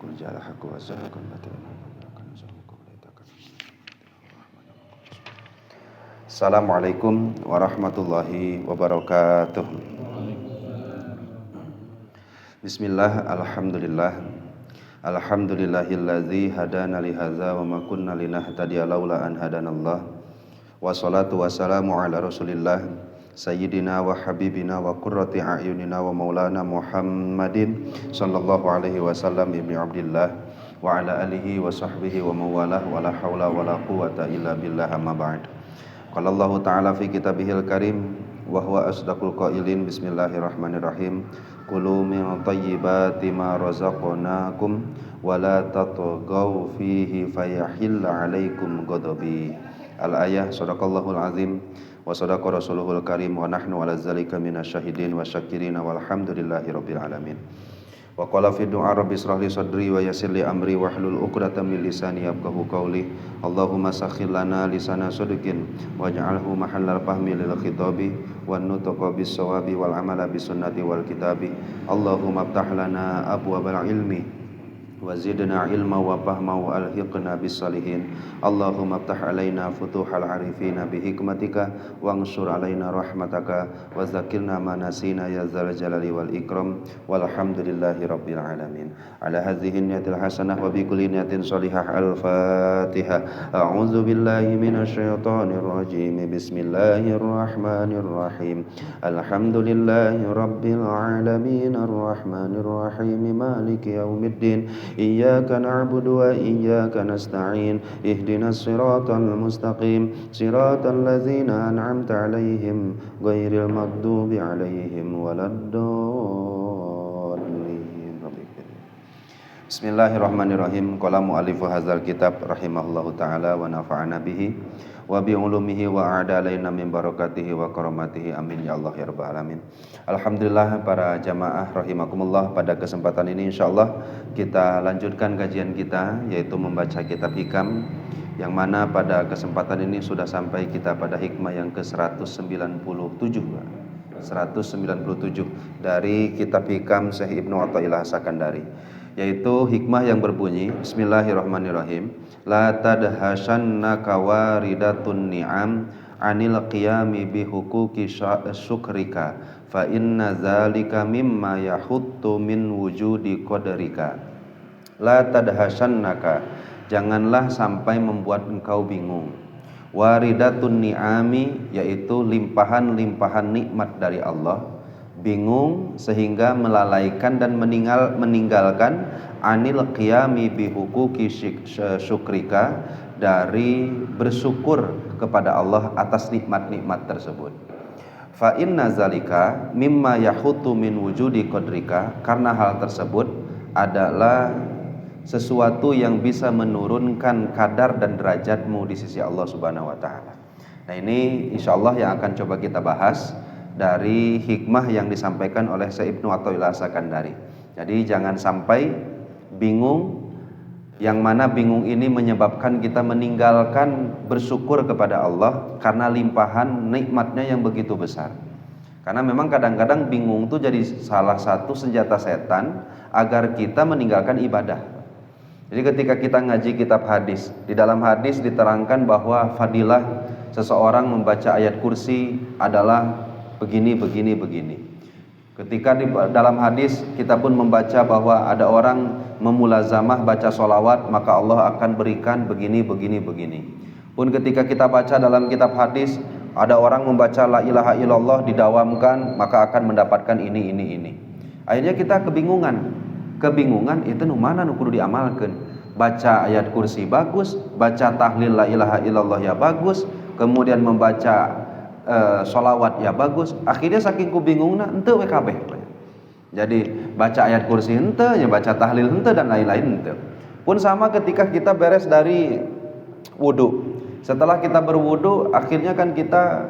Kul ja'al haqqu wa zahaqal batil. Assalamualaikum warahmatullahi wabarakatuh. Bismillah, alhamdulillah. Alhamdulillahilladzi hadana li hadza wa ma kunna linahtadiya laula an hadanallah. Wassalatu wassalamu ala Rasulillah sayyidina wa habibina wa qurrati a'yunina wa maulana Muhammadin sallallahu alaihi wasallam ibni Abdillah wa ala alihi wa sahbihi wa mawalah wa la haula wa la quwata illa billah amma ba'd. Qala Allah ta'ala fi kitabihil karim wa huwa asdaqul qailin bismillahirrahmanirrahim. Kulu min thayyibati ma razaqnakum wa la tatghaw fihi fayahilla 'alaikum ghadabi. Al-ayah. Shadaqallahul azim wa sadaqa rasuluhul karim wa nahnu ala zalika minasyahidin wa syakirin walhamdulillahi rabbil alamin. Wa qala fi du'a rabbi israh li sadri wa yassir li amri wahlul 'uqdatam min lisani yafqahu qawli. Allahumma sakhkhir lana lisana sidqin waj'alhu mahallal fahmi lil khitabi wan nutqa bis shawabi wal amala bis sunnati wal kitabi. Allahumma iftah lana abwabal ilmi wa zidna ilma wa fahma wa alhiqna bis salihin. Allahumma iftah alaina futuhal arifina bi hikmatika wa ansur alaina rahmataka wa zakirna ma nasina ya dzal jalali wal ikram walhamdulillahi rabbil alamin. Ala hadhihi niyatil hasanah wa bi kulli niyatin shalihah. Al-Fatihah. A'udzu billahi minasy syaithanir rajim. Bismillahirrahmanirrahim. Alhamdulillahi rabbil alamin arrahmanir rahim maliki yaumiddin. Iyyaka na'budu wa iyyaka nasta'in. Ihdinas siratal mustaqim. Siratal ladzina an'amta 'alaihim ghairil maghdubi 'alaihim waladdallin. Bismillahirrahmanirrahim. Qala mu'allifu hadzal kitab rahimahullahu taala wa nafa'ana bihi wa bi ulumihi wa a'ada alaina min barakatihi wa karamatihi amin ya Allah ya rabbal alamin. Alhamdulillah para jamaah rahimakumullah, pada kesempatan ini insyaallah kita lanjutkan kajian kita yaitu membaca kitab Hikam, yang mana pada kesempatan ini sudah sampai kita pada hikmah yang ke-197 dari kitab Hikam Syekh Ibnu Athaillah As-Sakandari, yaitu hikmah yang berbunyi bismillahirrahmanirrahim. La tadhasannaka waridatun ni'am anil qiyami bi huquqi syukrika fa inna zalika mimma yahuttu min wujudi qadarika. La tadhasannaka, janganlah sampai membuat engkau bingung. Waridatun ni'ami, yaitu limpahan-limpahan nikmat dari Allah, bingung sehingga melalaikan dan meninggalkan anil qiyami bi huquqi syukrika, dari bersyukur kepada Allah atas nikmat-nikmat tersebut. Fa inna zalika mimma yahutu min wujudi qadrika, karena hal tersebut adalah sesuatu yang bisa menurunkan kadar dan derajatmu di sisi Allah Subhanahu wa taala. Nah, ini insyaallah yang akan coba kita bahas dari hikmah yang disampaikan oleh Syekh Ibnu Athaillah As-Sakandari. Jadi jangan sampai bingung, yang mana bingung ini menyebabkan kita meninggalkan bersyukur kepada Allah karena limpahan nikmatnya yang begitu besar. Karena memang kadang-kadang bingung itu jadi salah satu senjata setan agar kita meninggalkan ibadah. Jadi ketika kita ngaji kitab hadis, di dalam hadis diterangkan bahwa fadilah seseorang membaca ayat kursi adalah begini. Ketika di dalam hadis kita pun membaca bahwa ada orang memulazamah baca sholawat, maka Allah akan berikan begini. Pun ketika kita baca dalam kitab hadis, ada orang membaca la ilaha illallah didawamkan, maka akan mendapatkan ini. Akhirnya kita kebingungan itu nu mana nu kudu diamalkeun. Baca ayat kursi bagus, baca tahlil la ilaha illallah ya bagus, kemudian membaca sholawat ya bagus. Akhirnya saking kubingungna henteu we kabeh. Jadi baca ayat kursi henteu, ya baca tahlil henteu dan lain-lain henteu. Pun sama ketika kita beres dari wudu. Setelah kita berwudu, akhirnya kan kita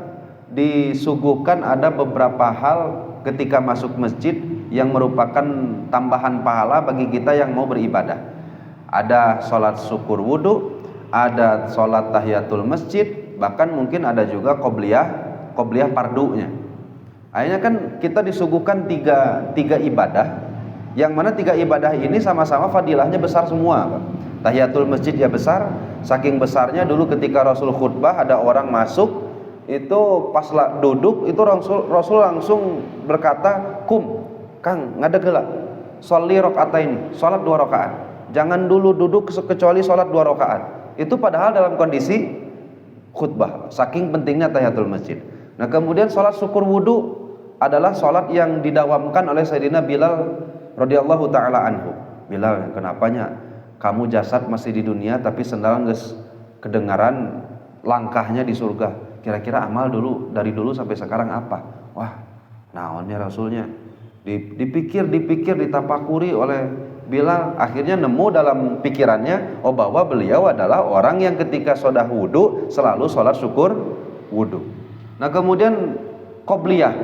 disuguhkan ada beberapa hal ketika masuk masjid yang merupakan tambahan pahala bagi kita yang mau beribadah. Ada sholat syukur wudu, ada sholat tahiyatul masjid, bahkan mungkin ada juga qobliyah pardunya. Akhirnya kan kita disuguhkan tiga ibadah Yang mana 3 ibadah ini sama-sama fadilahnya besar semua, Pak. Tahiyatul masjid ya besar, saking besarnya dulu ketika Rasul khutbah ada orang masuk, itu pas duduk itu Rasul langsung berkata, "Kum, Kang, ngadeg heula. Sholli rakaataini, salat 2 rakaat. Jangan dulu duduk kecuali salat 2 rakaat." Itu padahal dalam kondisi khutbah, saking pentingnya tahiyatul masjid. Nah, kemudian salat syukur wudu adalah salat yang didawamkan oleh Sayyidina Bilal radhiyallahu taala anhu. Bilal, kenapanya kamu jasad masih di dunia tapi sendal geus kedengaran langkahnya di surga. Kira-kira amal dulu dari dulu sampai sekarang apa? Wah, naonnya Rasulnya. Dipikir, ditapakuri oleh Bilal, akhirnya nemu dalam pikirannya bahwa beliau adalah orang yang ketika sudah wudu selalu sholat syukur wudu. Nah, kemudian qobliyah,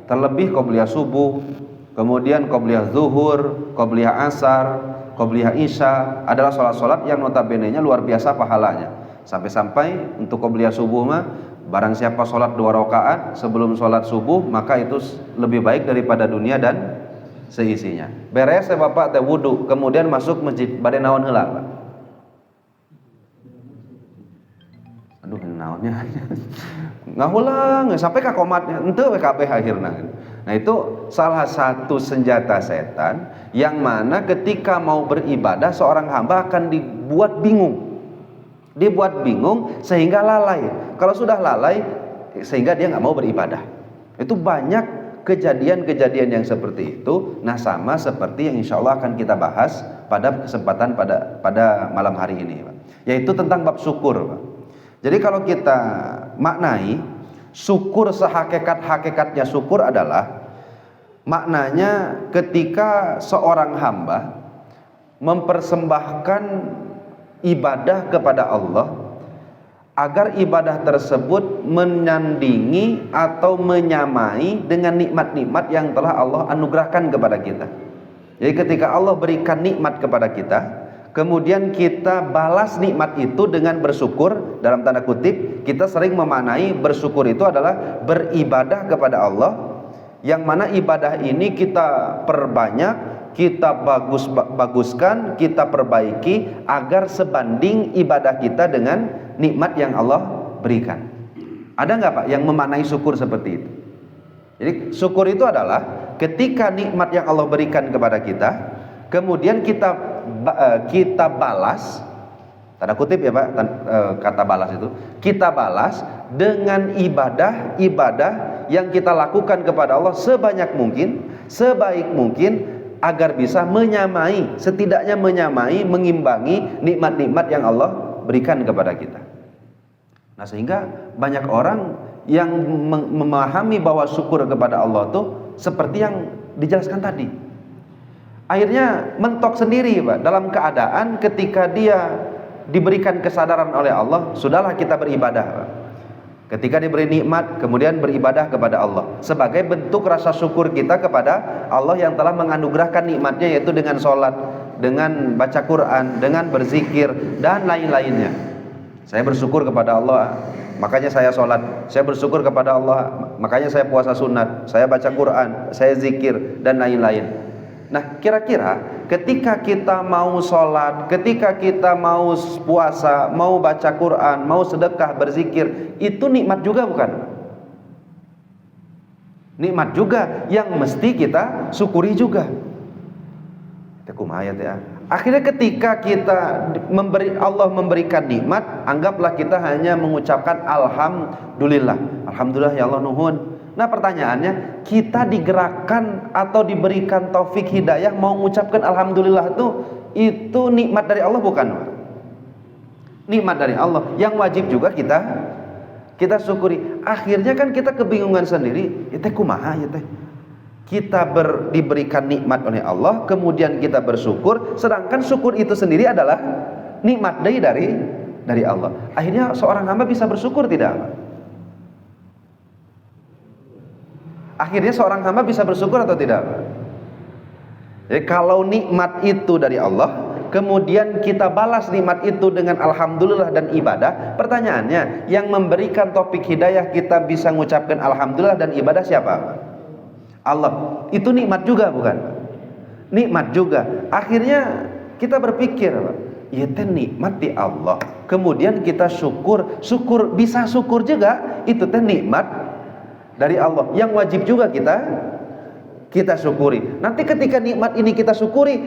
terlebih qobliyah subuh, kemudian qobliyah zuhur, qobliyah asar, qobliyah isya adalah sholat-sholat yang notabene-nya luar biasa pahalanya. Sampai-sampai untuk qobliyah subuh mah, barang siapa sholat 2 rakaat sebelum sholat subuh, maka itu lebih baik daripada dunia dan seisinya. Beres ya Bapak teh wudu, kemudian masuk masjid, bade naon heula, Pak? Aduh, naonnya. Ngahulang sampai ka komatnya, henteu we kabeh akhirna. Nah, itu salah satu senjata setan yang mana ketika mau beribadah seorang hamba akan dibuat bingung sehingga lalai. Kalau sudah lalai sehingga dia nggak mau beribadah. Itu banyak kejadian-kejadian yang seperti itu. Nah, sama seperti yang insya Allah akan kita bahas pada kesempatan pada malam hari ini, Pak. Yaitu tentang bab syukur, Pak. Jadi kalau kita maknai syukur, sehakikat-hakikatnya syukur adalah maknanya ketika seorang hamba mempersembahkan ibadah kepada Allah agar ibadah tersebut menandingi atau menyamai dengan nikmat-nikmat yang telah Allah anugerahkan kepada kita. Jadi ketika Allah berikan nikmat kepada kita, kemudian kita balas nikmat itu dengan bersyukur, dalam tanda kutip, kita sering memaknai bersyukur itu adalah beribadah kepada Allah, yang mana ibadah ini kita perbanyak, kita baguskan, kita perbaiki agar sebanding ibadah kita dengan nikmat yang Allah berikan. Ada nggak Pak yang memaknai syukur seperti itu? Jadi syukur itu adalah ketika nikmat yang Allah berikan kepada kita, kemudian kita balas, tanda kutip ya Pak, kata balas itu, kita balas dengan ibadah yang kita lakukan kepada Allah sebanyak mungkin, sebaik mungkin, agar bisa menyamai, setidaknya menyamai, mengimbangi nikmat-nikmat yang Allah berikan kepada kita. Nah, sehingga banyak orang yang memahami bahwa syukur kepada Allah itu seperti yang dijelaskan tadi. Akhirnya mentok sendiri, Pak, dalam keadaan ketika dia diberikan kesadaran oleh Allah, sudahlah kita beribadah, Pak. Ketika diberi nikmat, kemudian beribadah kepada Allah sebagai bentuk rasa syukur kita kepada Allah yang telah menganugerahkan nikmatnya, yaitu dengan sholat, dengan baca Quran, dengan berzikir, dan lain-lainnya. Saya bersyukur kepada Allah, makanya saya sholat. Saya bersyukur kepada Allah, makanya saya puasa sunat, saya baca Quran, saya zikir, dan lain-lain. Nah, kira-kira ketika kita mau sholat, ketika kita mau puasa, mau baca Quran, mau sedekah, berzikir, itu nikmat juga bukan? Nikmat juga yang mesti kita syukuri juga. Akhirnya ketika Allah memberikan nikmat, anggaplah kita hanya mengucapkan alhamdulillah. Alhamdulillah ya Allah nuhun. Nah, pertanyaannya, kita digerakkan atau diberikan taufik hidayah mau mengucapkan alhamdulillah itu nikmat dari Allah bukan? Nikmat dari Allah yang wajib juga kita syukuri. Akhirnya kan kita kebingungan sendiri, teh kumaha ya teh? Kita diberikan nikmat oleh Allah, kemudian kita bersyukur, sedangkan syukur itu sendiri adalah nikmat dari Allah. Akhirnya seorang hamba bisa bersyukur tidak? Akhirnya seorang hamba bisa bersyukur atau tidak? Jadi kalau nikmat itu dari Allah, kemudian kita balas nikmat itu dengan alhamdulillah dan ibadah, pertanyaannya, yang memberikan topik hidayah kita bisa mengucapkan alhamdulillah dan ibadah siapa? Allah. Itu nikmat juga bukan? nikmat juga. Akhirnya kita berpikir, ya teh nikmat di Allah. Kemudian kita syukur bisa syukur juga, itu teh nikmat dari Allah yang wajib juga kita syukuri. Nanti ketika nikmat ini kita syukuri,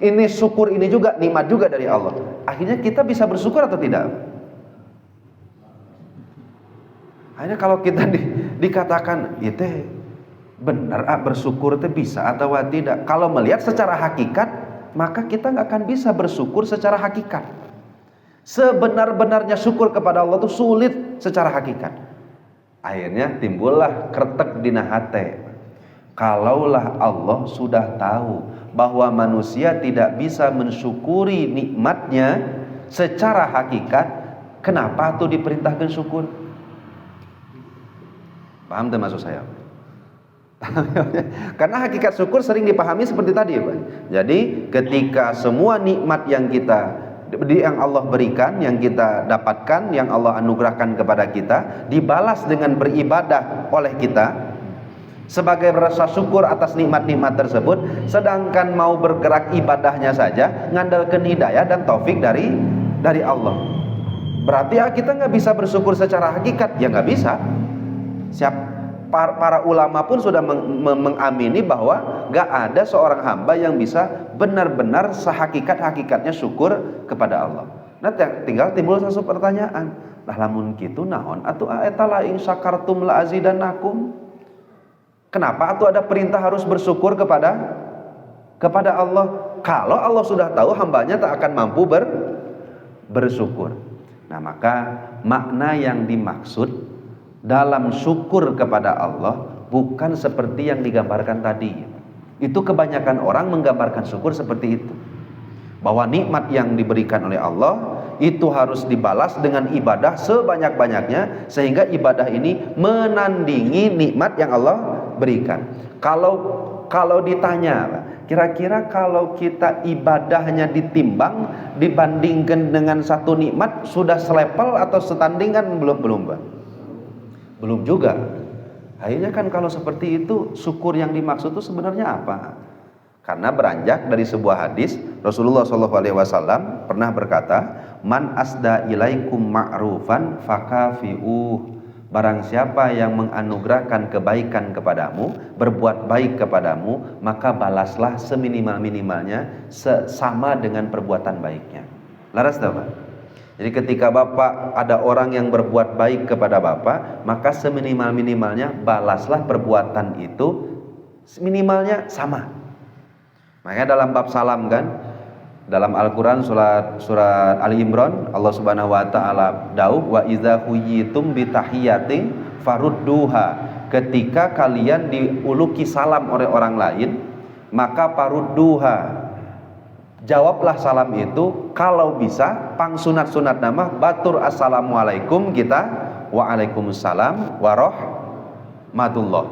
ini syukur ini juga nikmat juga dari Allah. Akhirnya kita bisa bersyukur atau tidak? Akhirnya kalau kita dikatakan, ya teh benar bersyukur teh bisa atau tidak. Kalau melihat secara hakikat, maka kita nggak akan bisa bersyukur secara hakikat. Sebenar-benarnya syukur kepada Allah itu sulit secara hakikat. Akhirnya timbullah kretek dina hate. Kalaulah Allah sudah tahu bahwa manusia tidak bisa mensyukuri nikmatnya secara hakikat, kenapa tuh diperintahkan syukur? Paham tuh maksud saya? Karena hakikat syukur sering dipahami seperti tadi ya Pak. Jadi ketika semua nikmat yang Allah berikan, yang kita dapatkan, yang Allah anugerahkan kepada kita, dibalas dengan beribadah oleh kita sebagai rasa syukur atas nikmat-nikmat tersebut, sedangkan mau bergerak ibadahnya saja ngandalkan hidayah dan taufik dari Allah. Berarti ya kita nggak bisa bersyukur secara hakikat, ya nggak bisa. Para ulama pun sudah mengamini bahwa gak ada seorang hamba yang bisa benar-benar sehakikat-hakikatnya syukur kepada Allah. Nah tinggal timbul satu pertanyaan, lah lamun kitu naon atuh eta la in syakartum la azidannakum? Kenapa atuh ada perintah harus bersyukur kepada Allah? Kalau Allah sudah tahu hambanya tak akan mampu bersyukur. Nah maka makna yang dimaksud dalam syukur kepada Allah bukan seperti yang digambarkan tadi. Itu kebanyakan orang menggambarkan syukur seperti itu, bahwa nikmat yang diberikan oleh Allah itu harus dibalas dengan ibadah sebanyak-banyaknya, sehingga ibadah ini menandingi nikmat yang Allah berikan. Kalau ditanya, kira-kira kalau kita ibadahnya ditimbang dibandingkan dengan satu nikmat, sudah selevel atau setandingan? Belum juga. Akhirnya kan kalau seperti itu, syukur yang dimaksud itu sebenarnya apa? Karena beranjak dari sebuah hadis, Rasulullah SAW pernah berkata, man asda ilaikum ma'rufan fakafi'uh. Barang siapa yang menganugerahkan kebaikan kepadamu, berbuat baik kepadamu, maka balaslah seminimal-minimalnya sama dengan perbuatan baiknya. Laras tak Pak? Jadi ketika Bapak ada orang yang berbuat baik kepada Bapak, maka seminimal-minimalnya balaslah perbuatan itu minimalnya sama. Makanya dalam bab salam kan, dalam Al-Quran surat Ali Imran, Allah Subhanahu Wa Taala dauh wa idza huyitum bi tahiyatin farudduha. Ketika kalian diuluki salam oleh orang lain, maka farudduha, jawablah salam itu. Kalau bisa pangsunat-sunat nama batur assalamualaikum, kita waalaikumsalam warahmatullah.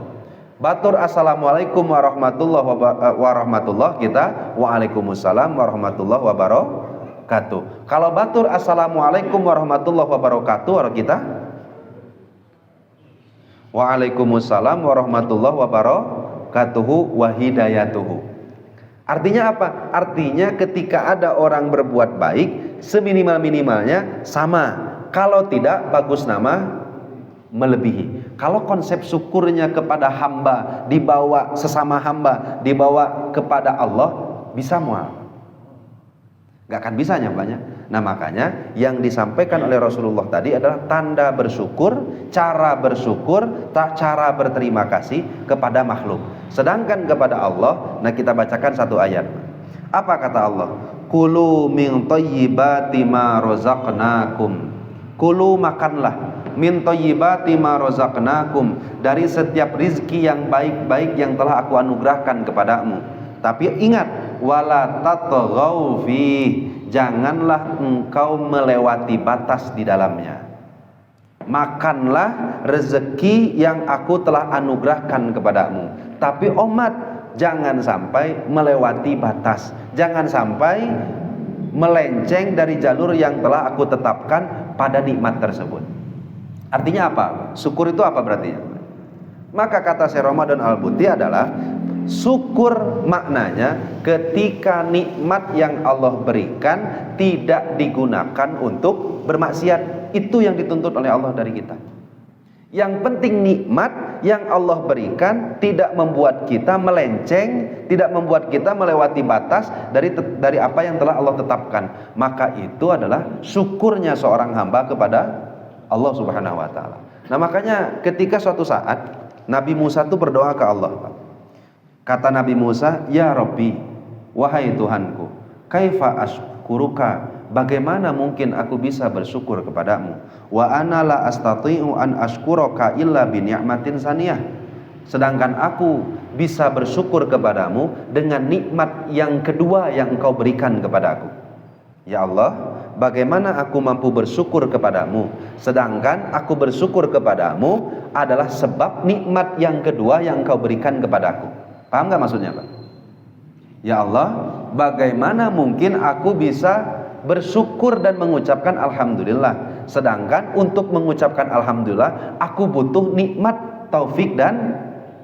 Batur assalamualaikum warahmatullah, kita waalaikumsalam warahmatullah wabarakatuh. Kalau batur assalamualaikum warahmatullah wabarakatuh, kita waalaikumsalam warahmatullah wabarakatuhu wa hidayatuhu. Artinya apa? Artinya ketika ada orang berbuat baik, seminimal-minimalnya sama. Kalau tidak, bagus nama melebihi. Kalau konsep syukurnya kepada hamba dibawa sesama hamba, dibawa kepada Allah, bisa mual? Gak akan bisa nyambanya. Nah makanya yang disampaikan oleh Rasulullah tadi adalah tanda bersyukur, cara bersyukur, cara berterima kasih kepada makhluk. Sedangkan kepada Allah, nah kita bacakan satu ayat. Apa kata Allah? Kulu min thayyibati ma razaqnakum. Kulu, makanlah, min thayyibati ma razaqnakum, dari setiap rizki yang baik-baik yang telah aku anugerahkan kepadamu. Tapi ingat, wala tatghaw fi, janganlah engkau melewati batas di dalamnya. Makanlah rezeki yang aku telah anugerahkan kepadamu, tapi omat, jangan sampai melewati batas, jangan sampai melenceng dari jalur yang telah aku tetapkan pada nikmat tersebut. Artinya apa? Syukur itu apa berarti? Maka kata Syekh Ramadan Al-Buti adalah Syukur maknanya ketika nikmat yang Allah berikan tidak digunakan untuk bermaksiat. Itu yang dituntut oleh Allah dari kita. Yang penting nikmat yang Allah berikan tidak membuat kita melenceng, tidak membuat kita melewati batas dari apa yang telah Allah tetapkan. Maka itu adalah syukurnya seorang hamba kepada Allah Subhanahu wa taala. Nah, makanya ketika suatu saat Nabi Musa itu berdoa ke Allah. Kata Nabi Musa, "Ya Rabbi, wahai Tuhanku, kaifa askuruka? Bagaimana mungkin aku bisa bersyukur kepadamu? Wa ana la astati'u an askuraka illa bi ni'matin saniyah." Sedangkan aku bisa bersyukur kepadamu dengan nikmat yang kedua yang Engkau berikan kepadaku. Ya Allah, bagaimana aku mampu bersyukur kepadamu sedangkan aku bersyukur kepadamu adalah sebab nikmat yang kedua yang Engkau berikan kepadaku. Paham gak maksudnya, Pak? Ya Allah, bagaimana mungkin aku bisa bersyukur dan mengucapkan alhamdulillah sedangkan untuk mengucapkan alhamdulillah aku butuh nikmat taufik dan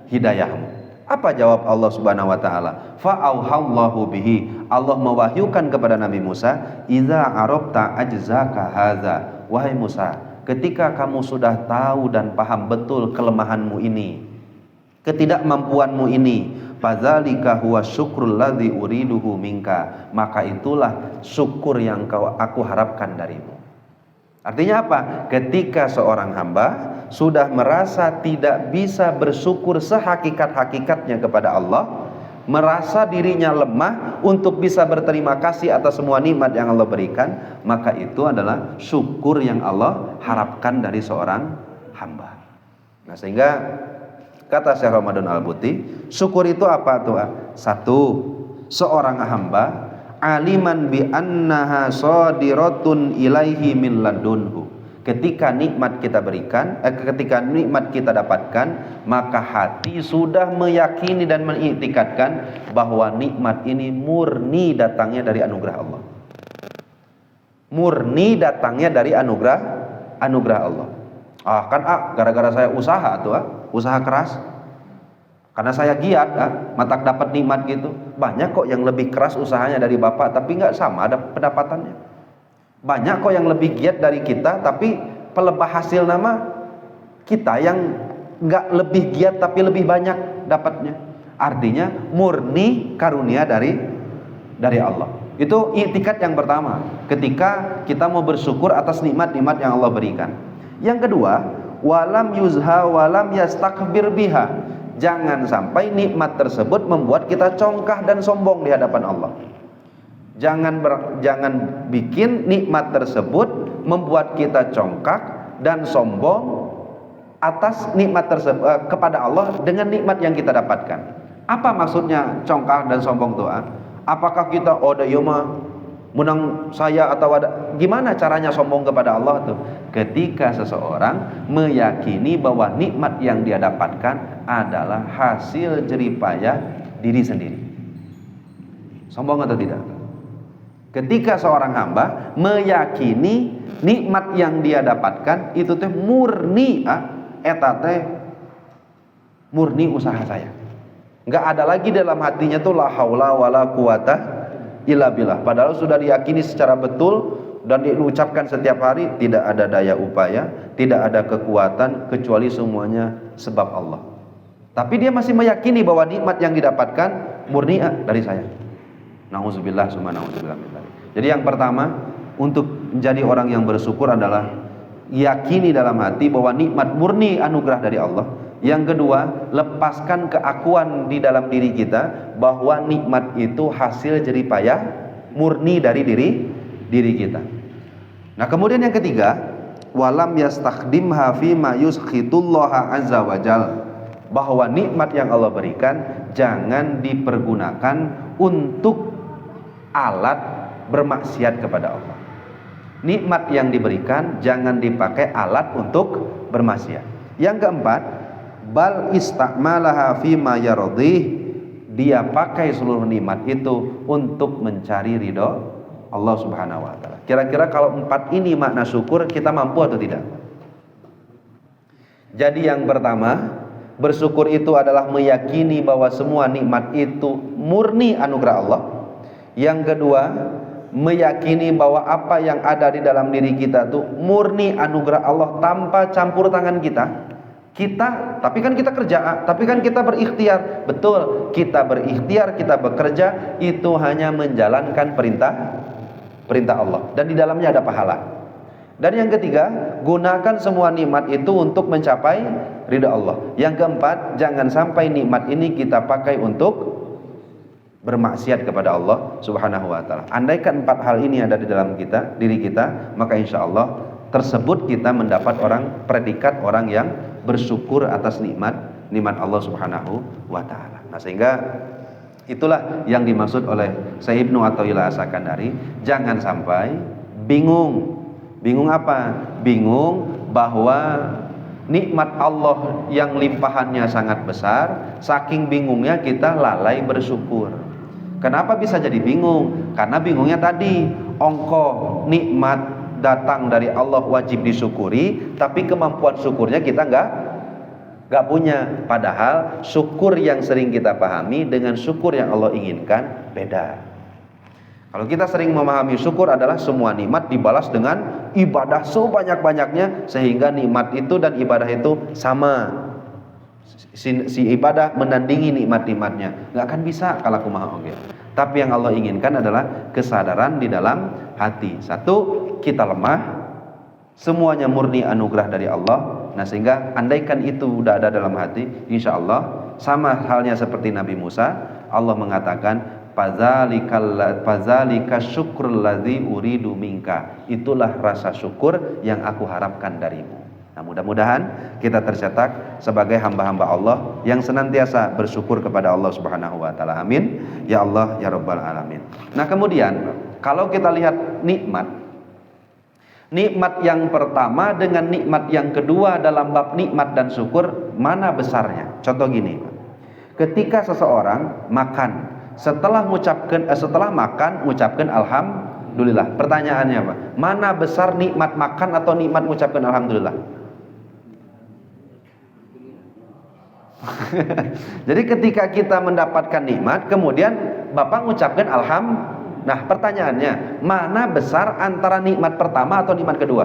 hidayahmu. Apa jawab Allah Subhanahu wa taala? Fa'auhallahu bihi. Allah mewahyukan kepada Nabi Musa, "Idza arabta ajzaka hadza." Wahai Musa, ketika kamu sudah tahu dan paham betul kelemahanmu ini, ketidakmampuanmu ini, fadzalika huwa syukrul ladzi uriduhu minka, maka itulah syukur yang aku harapkan darimu. Artinya apa? Ketika seorang hamba sudah merasa tidak bisa bersyukur sehakikat-hakikatnya kepada Allah, merasa dirinya lemah untuk bisa berterima kasih atas semua nikmat yang Allah berikan, maka itu adalah syukur yang Allah harapkan dari seorang hamba. Nah, sehingga kata Syekh Ramadan Al-Buti, syukur itu apa tuh? Satu, seorang hamba aliman bi annaha shadiratun ilaihi min ladunhu. Ketika nikmat kita berikan, ketika nikmat kita dapatkan, maka hati sudah meyakini dan mengiktikadkan bahwa nikmat ini murni datangnya dari anugerah Allah. Murni datangnya dari anugerah Allah. Gara-gara saya usaha tuh, usaha keras. Karena saya giat, matak dapat nikmat gitu. Banyak kok yang lebih keras usahanya dari bapak, tapi nggak sama ada pendapatannya. Banyak kok yang lebih giat dari kita, tapi pelebah hasil nama kita yang nggak lebih giat tapi lebih banyak dapatnya. Artinya murni karunia dari Allah. Itu i'tikad yang pertama. Ketika kita mau bersyukur atas nikmat-nikmat yang Allah berikan. Yang kedua, walam yuzha walam yastakbir biha. Jangan sampai nikmat tersebut membuat kita congkah dan sombong di hadapan Allah. Jangan bikin nikmat tersebut membuat kita congkak dan sombong atas nikmat tersebut kepada Allah dengan nikmat yang kita dapatkan. Apa maksudnya congkak dan sombong tuh? Apakah kita menang saya atau ada gimana caranya sombong kepada Allah tuh? Ketika seseorang meyakini bahwa nikmat yang dia dapatkan adalah hasil jeripayah diri sendiri. Sombong atau tidak? Ketika seorang hamba meyakini nikmat yang dia dapatkan itu teh murni murni usaha saya. Enggak ada lagi dalam hatinya tuh la haula wala quwata illa billah. Padahal sudah diyakini secara betul dan diucapkan setiap hari, tidak ada daya upaya, tidak ada kekuatan kecuali semuanya sebab Allah. Tapi dia masih meyakini bahwa nikmat yang didapatkan murni dari saya. Nauzubillah summa nauzubillah. Jadi yang pertama, untuk menjadi orang yang bersyukur adalah yakini dalam hati bahwa nikmat murni anugerah dari Allah. Yang kedua, lepaskan keakuan di dalam diri kita bahwa nikmat itu hasil jeripayah murni dari diri kita. Nah, kemudian yang ketiga, walam yastakhdimha fi ma yuskhitullaha azza wajal, bahwa nikmat yang Allah berikan jangan dipergunakan untuk alat bermaksiat kepada Allah. Nikmat yang diberikan jangan dipakai alat untuk bermaksiat. Yang keempat, bal istakmalaha fi ma yardih, dia pakai seluruh nikmat itu untuk mencari ridho Allah Subhanahu wa taala. Kira-kira kalau empat ini makna syukur, kita mampu atau tidak? Jadi yang pertama, Bersyukur itu adalah meyakini bahwa semua nikmat itu murni anugerah Allah. Yang kedua, meyakini bahwa apa yang ada di dalam diri kita itu murni anugerah Allah tanpa campur tangan kita. Tapi kan kita kerja, tapi kan kita berikhtiar. Betul, kita berikhtiar, kita bekerja, itu hanya menjalankan perintah Allah, dan di dalamnya ada pahala. Dan yang ketiga, gunakan semua nikmat itu untuk mencapai ridha Allah. Yang keempat, jangan sampai nikmat ini kita pakai untuk bermaksiat kepada Allah Subhanahu wa taala. Andaikan 4 hal ini ada di dalam diri kita, maka insya Allah tersebut kita mendapat predikat orang yang bersyukur atas nikmat Allah Subhanahu wa taala. Nah, sehingga itulah yang dimaksud oleh Syekh Ibnu Athaillah As-Sakandari. Jangan sampai bingung apa? Bingung bahwa nikmat Allah yang limpahannya sangat besar, saking bingungnya kita lalai bersyukur. Kenapa bisa jadi bingung? Karena bingungnya tadi, ongkoh nikmat datang dari Allah wajib disyukuri, tapi kemampuan syukurnya kita nggak punya. Padahal syukur yang sering kita pahami dengan syukur yang Allah inginkan beda. Kalau kita sering memahami syukur adalah semua nikmat dibalas dengan ibadah sebanyak-banyaknya, sehingga nikmat itu dan ibadah itu sama. Si ibadah menandingi nikmat-nikmatnya. Nggak akan bisa kalau aku maha oke. Tapi yang Allah inginkan adalah kesadaran di dalam hati. Satu, kita lemah, semuanya murni anugerah dari Allah. Nah, sehingga andaikan itu sudah ada dalam hati, insya Allah sama halnya seperti Nabi Musa, Allah mengatakan fadzalika syukrul ladzi uridu minka. Itulah rasa syukur yang aku harapkan darimu. Nah, mudah-mudahan kita tercetak sebagai hamba-hamba Allah yang senantiasa bersyukur kepada Allah Subhanahu wa taala. Amin. Ya Allah ya Rabbal alamin. Nah, kemudian kalau kita lihat nikmat yang pertama dengan nikmat yang kedua dalam bab nikmat dan syukur, mana besarnya? Contoh gini, ketika seseorang makan, setelah makan mengucapkan alhamdulillah. Pertanyaannya apa? Mana besar nikmat makan atau nikmat mengucapkan alhamdulillah? Jadi ketika kita mendapatkan nikmat, kemudian Bapak mengucapkan alhamdulillah. Nah, pertanyaannya, mana besar antara nikmat pertama atau nikmat kedua?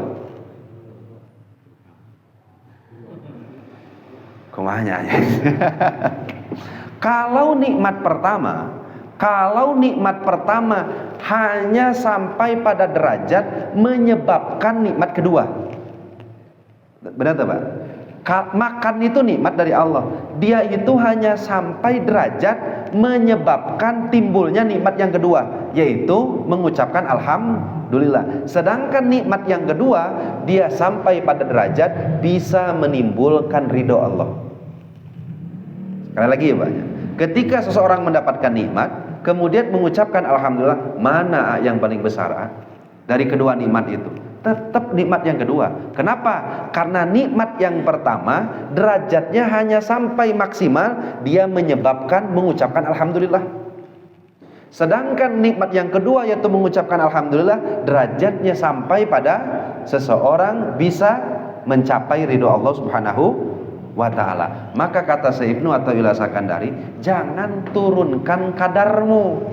Kumanya ya. Kalau nikmat pertama hanya sampai pada derajat menyebabkan nikmat kedua. Benar tak, Pak? Makan itu nikmat dari Allah. Dia itu hanya sampai derajat menyebabkan timbulnya nikmat yang kedua, yaitu mengucapkan alhamdulillah. Sedangkan nikmat yang kedua, dia sampai pada derajat bisa menimbulkan ridho Allah. Sekali lagi ya, Pak. Ketika seseorang mendapatkan nikmat, kemudian mengucapkan alhamdulillah, mana yang paling besar dari kedua nikmat itu? Tetap nikmat yang kedua. Kenapa? Karena nikmat yang pertama derajatnya hanya sampai maksimal dia menyebabkan mengucapkan alhamdulillah. Sedangkan nikmat yang kedua yaitu mengucapkan alhamdulillah, derajatnya sampai pada seseorang bisa mencapai ridho Allah Subhanahu wa ta'ala. Maka kata Syekh Ibnu Athaillah As-Sakandari, jangan turunkan kadarmu,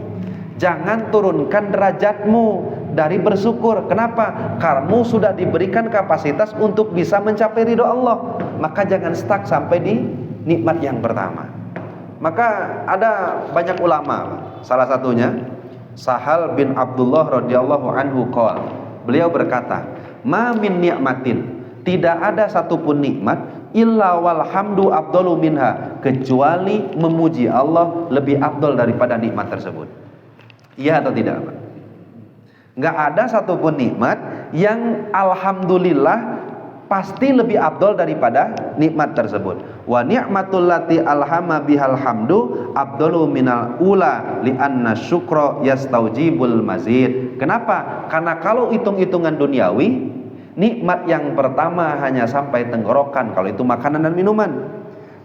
jangan turunkan derajatmu dari bersyukur. Kenapa? Kamu sudah diberikan kapasitas untuk bisa mencapai ridho Allah. Maka jangan stuck sampai di nikmat yang pertama. Maka ada banyak ulama, salah satunya Sahal bin Abdullah radhiyallahu anhu qol. Beliau berkata, "Ma min ni'matin", tidak ada satupun nikmat, illa walhamdu afdalu minha, kecuali memuji Allah lebih afdal daripada nikmat tersebut. Iya atau tidak, Pak? Nggak ada satupun nikmat yang alhamdulillah pasti lebih afdal daripada nikmat tersebut. Wa ni'matul lati alhama bihal hamdu afdalu minal ula li'anna syukra yastaujibul mazid. Kenapa? Karena kalau hitung-hitungan duniawi, nikmat yang pertama hanya sampai tenggorokan kalau itu makanan dan minuman.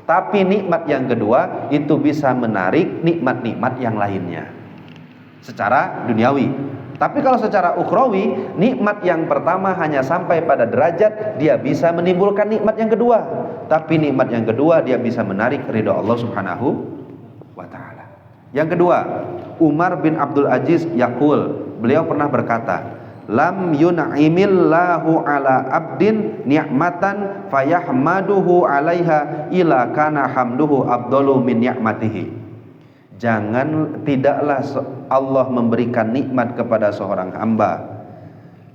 Tapi nikmat yang kedua itu bisa menarik nikmat-nikmat yang lainnya secara duniawi. Tapi kalau secara ukhrawi, nikmat yang pertama hanya sampai pada derajat dia bisa menimbulkan nikmat yang kedua. tapi nikmat yang kedua dia bisa menarik ridha Allah Subhanahu wa taala. Yang kedua, Umar bin Abdul Aziz yaqul, beliau pernah berkata, lam yun'imillahu ala abdin ni'matan fayahmaduhu 'alaiha ila kana hamduhu afdalu min ni'matihi. Tidaklah Allah memberikan nikmat kepada seorang hamba,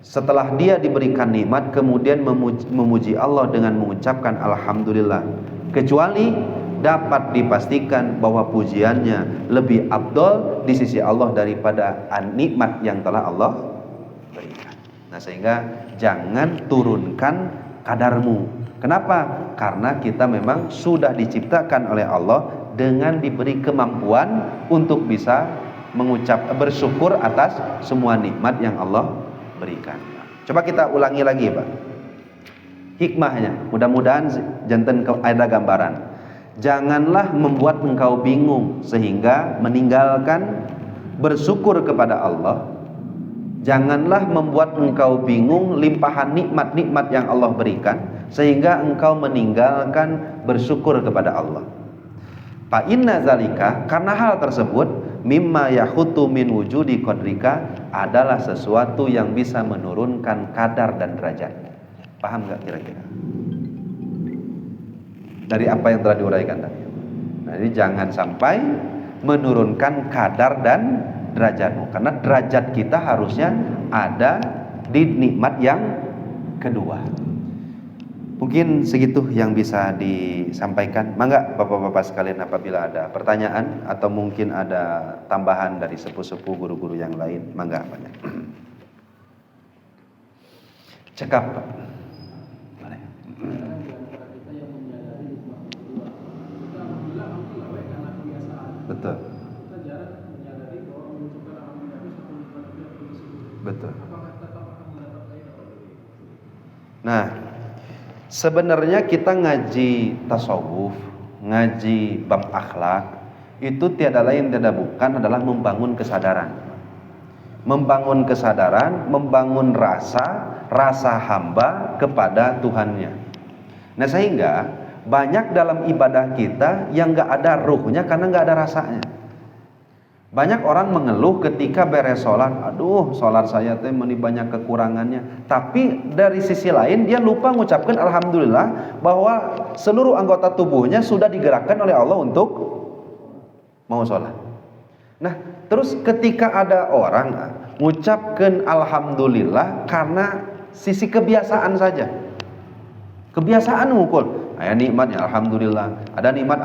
setelah dia diberikan nikmat kemudian memuji Allah dengan mengucapkan alhamdulillah, kecuali dapat dipastikan bahwa pujiannya lebih afdal di sisi Allah daripada nikmat yang telah Allah berikan. Nah, sehingga jangan turunkan kadarmu. Kenapa? Karena kita memang sudah diciptakan oleh Allah dengan diberi kemampuan untuk bisa bersyukur atas semua nikmat yang Allah berikan. Coba kita ulangi lagi, Pak. Hikmahnya, mudah-mudahan janten ada gambaran. Janganlah membuat engkau bingung sehingga meninggalkan bersyukur kepada Allah. Janganlah membuat engkau bingung limpahan nikmat-nikmat yang Allah berikan sehingga engkau meninggalkan bersyukur kepada Allah. Fa inna zalika, karena hal tersebut, mimma yahutu min wujudi qadrika, adalah sesuatu yang bisa menurunkan kadar dan derajat. Paham nggak kira-kira dari apa yang telah diuraikan tadi? Nah, jadi jangan sampai menurunkan kadar dan derajatmu, karena derajat kita harusnya ada di nikmat yang kedua. Mungkin segitu yang bisa disampaikan. Mangga Bapak-bapak sekalian, apabila ada pertanyaan atau mungkin ada tambahan dari sepuh-sepuh guru-guru yang lain, mangga banyak. Cekap, Pak. Boleh. Betul. Betul. Nah, sebenarnya kita ngaji tasawuf, ngaji bab akhlak, itu tiada lain tiada bukan adalah membangun kesadaran. Membangun kesadaran, membangun rasa hamba kepada Tuhannya. Nah, sehingga banyak dalam ibadah kita yang gak ada ruhnya karena gak ada rasanya. Banyak orang mengeluh ketika beres sholat, aduh sholat saya teh banyak kekurangannya. Tapi dari sisi lain dia lupa mengucapkan alhamdulillah bahwa seluruh anggota tubuhnya sudah digerakkan oleh Allah untuk mau sholat. Nah, terus ketika ada orang mengucapkan alhamdulillah karena sisi kebiasaan saja, kebiasaan mukul, ada nikmatnya alhamdulillah, ada nikmat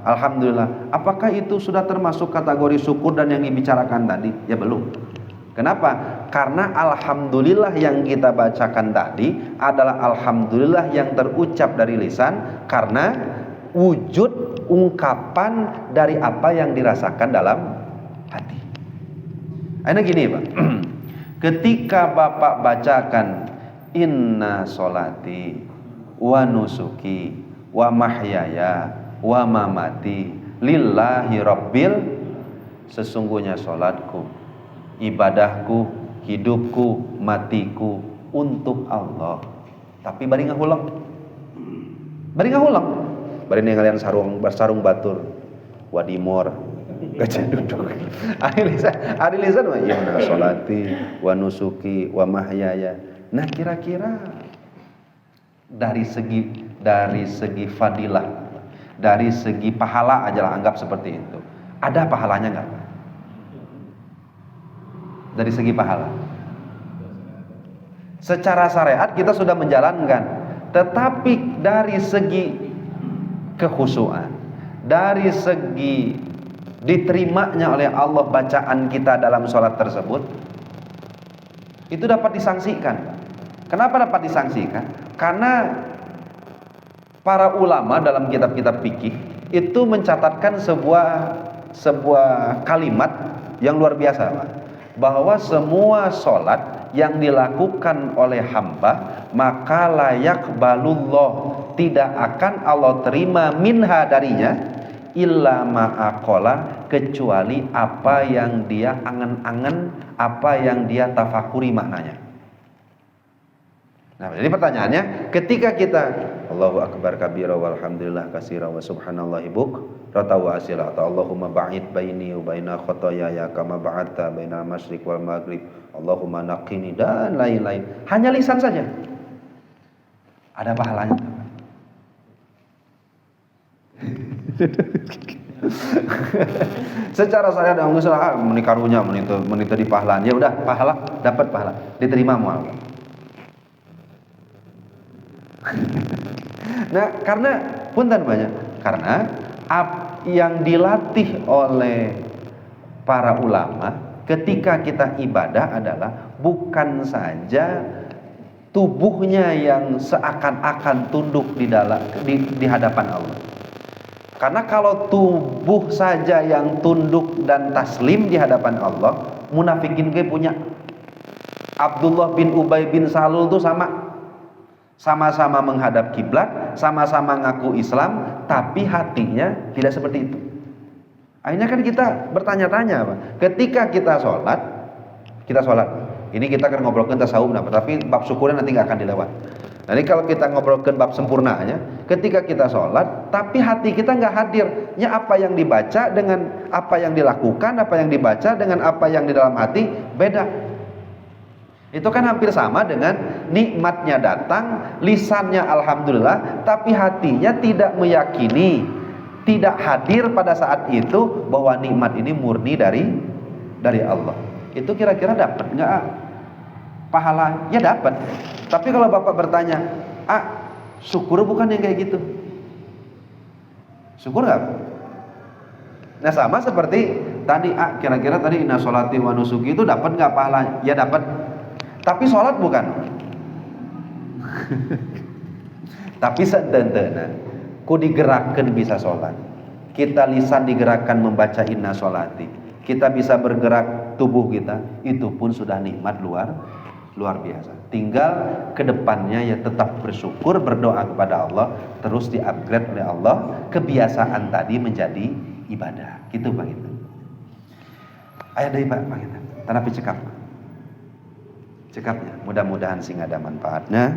alhamdulillah. Apakah itu sudah termasuk kategori syukur dan yang dibicarakan tadi? Ya belum. Kenapa? Karena alhamdulillah yang kita bacakan tadi adalah alhamdulillah yang terucap dari lisan karena wujud ungkapan dari apa yang dirasakan dalam hati. Ini gini, Pak. Ketika Bapak bacakan inna sholati wa nusuki wa mahyaya wa mamati lillahi rabbil, sesungguhnya sholatku, ibadahku, hidupku, matiku untuk Allah. Tapi bari ngahulang, bari kalian sarung batur wadimor gajah duduk ari lisan mah inna sholati wa nusuki wa mahyaya. Nah, kira-kira dari segi fadilah, dari segi pahala aja lah, anggap seperti itu, ada pahalanya nggak? Dari segi pahala secara syariat kita sudah menjalankan, tetapi dari segi kekhusyuan, dari segi diterimanya oleh Allah bacaan kita dalam sholat tersebut, itu dapat disangsikan. Kenapa dapat disangsikan? Karena para ulama dalam kitab-kitab fikih itu mencatatkan sebuah kalimat yang luar biasa, Pak, bahwa semua sholat yang dilakukan oleh hamba maka layak balullah, tidak akan Allah terima minha darinya illa ma'aqala, kecuali apa yang dia angan-angan, apa yang dia tafakuri maknanya. Nah, jadi pertanyaannya, ketika kita Allahu akbar kabira walhamdulillah katsira wa subhanallahi bukratan wa asila. Atau Allahumma ba'id baini wa baina khotoyaya kama ba'adta bainal masyriq wal maghrib. Allahumma naqqini, dan lain-lain. Hanya lisan saja. Ada pahalanya. Secara syariat yang usaha menikarunya menita di pahalaan, ya udah pahala, dapat pahala, diterima mual. Nah, karena punten banyak, karena yang dilatih oleh para ulama ketika kita ibadah adalah bukan saja tubuhnya yang seakan-akan tunduk di hadapan Allah. Karena kalau tubuh saja yang tunduk dan taslim di hadapan Allah, munafikin ke punya. Abdullah bin Ubay bin Salul itu sama-sama menghadap kiblat, sama-sama ngaku Islam, tapi hatinya tidak seperti itu. Akhirnya kan kita bertanya-tanya, Pak. Ketika kita sholat, ini kita akan ngobrolkan tasawuf, tapi bab syukurnya nanti nggak akan dilewat. Nanti kalau kita ngobrolkan bab sempurnanya, ketika kita sholat, tapi hati kita nggak hadir, ya apa yang dibaca dengan apa yang dilakukan, apa yang dibaca dengan apa yang di dalam hati beda. Itu kan hampir sama dengan nikmatnya datang, lisannya alhamdulillah, tapi hatinya tidak meyakini, tidak hadir pada saat itu bahwa nikmat ini murni dari Allah. Itu kira-kira dapat nggak pahala? Ya dapat. Tapi kalau Bapak bertanya, syukur bukan yang kayak gitu? Syukur nggak? Nah, sama seperti tadi, kira-kira tadi inna sholati wa nusuki itu dapat nggak pahala? Ya dapat. Tapi sholat bukan. Tapi sedentena ku digerakkan bisa sholat. Kita lisan digerakkan membaca inna sholati. Kita bisa bergerak tubuh kita, itu pun sudah nikmat luar biasa. Tinggal kedepannya ya tetap bersyukur, berdoa kepada Allah, terus di-upgrade oleh Allah kebiasaan tadi menjadi ibadah. Gitu Bang itu. Ayah dari Pak kita. Tanapi cekapnya. Mudah-mudahan sing ada manfaatnya.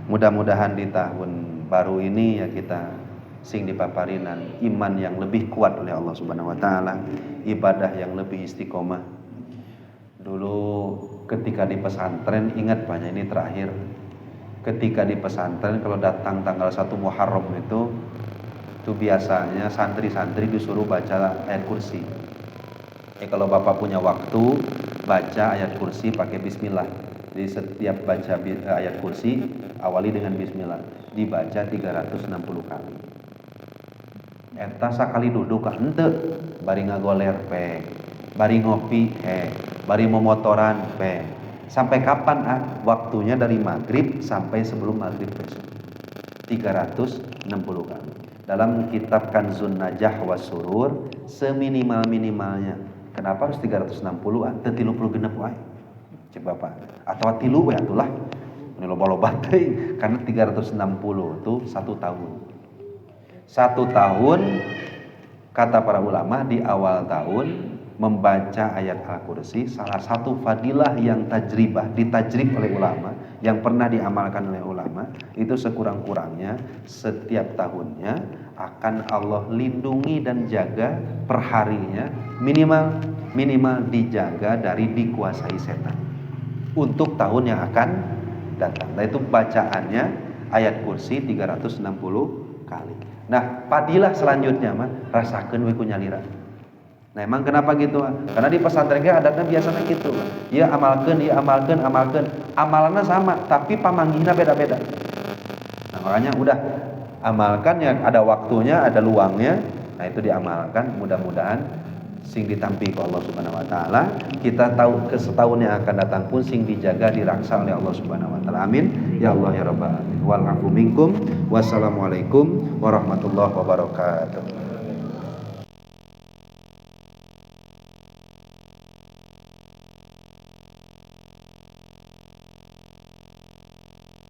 Mudah-mudahan di tahun baru ini ya kita sing dipaparinan iman yang lebih kuat oleh Allah Subhanahu wa taala, ibadah yang lebih istiqomah. Dulu ketika di pesantren, ingat banyak ini terakhir. Ketika di pesantren kalau datang tanggal 1 Muharram itu biasanya santri-santri disuruh baca ayat kursi. Kalau Bapak punya waktu, baca ayat kursi pakai bismillah. Jadi setiap baca ayat kursi awali dengan bismillah, dibaca 360 kali. Eta sakali duduk henteu, bari ngagoler pe, bari ngopi bari memotoran pe. Sampai kapan waktunya dari maghrib sampai sebelum maghrib besok. 360 kali. Dalam kitab Kanzun Najah Wasurur, seminimal-minimalnya. Kenapa harus 360-an? Teu 30 genep wae. Cek Bapak. Atau 3 we atulah. Ini loba-loba teh karena 360 itu 1 tahun. 1 tahun kata para ulama di awal tahun membaca ayat Al-Kursi, salah satu fadilah yang ditajrib oleh ulama, yang pernah diamalkan oleh ulama, itu sekurang-kurangnya setiap tahunnya akan Allah lindungi dan jaga perharinya, minimal dijaga dari dikuasai setan untuk tahun yang akan datang. Nah, itu bacaannya ayat Kursi 360 kali. Nah, fadilah selanjutnya mah rasakeun we ku nyalira. Nah, emang kenapa gitu? Karena di pesantren ge adatnya biasanya gitu. Ya amalkeun, amalannya sama, tapi pamanggihna beda-beda. Nah, makanya udah amalkan yang ada waktunya, ada luangnya. Nah, itu diamalkan, mudah-mudahan sing ditampi ke Allah Subhanahu wa taala. Kita tahu ke setahun yang akan datang pun sing dijaga dirangsa oleh Allah Subhanahu wa taala. Amin. Ya Allah ya rabbal alamin. Wal afu minkum. Wassalamualaikum warahmatullahi wabarakatuh.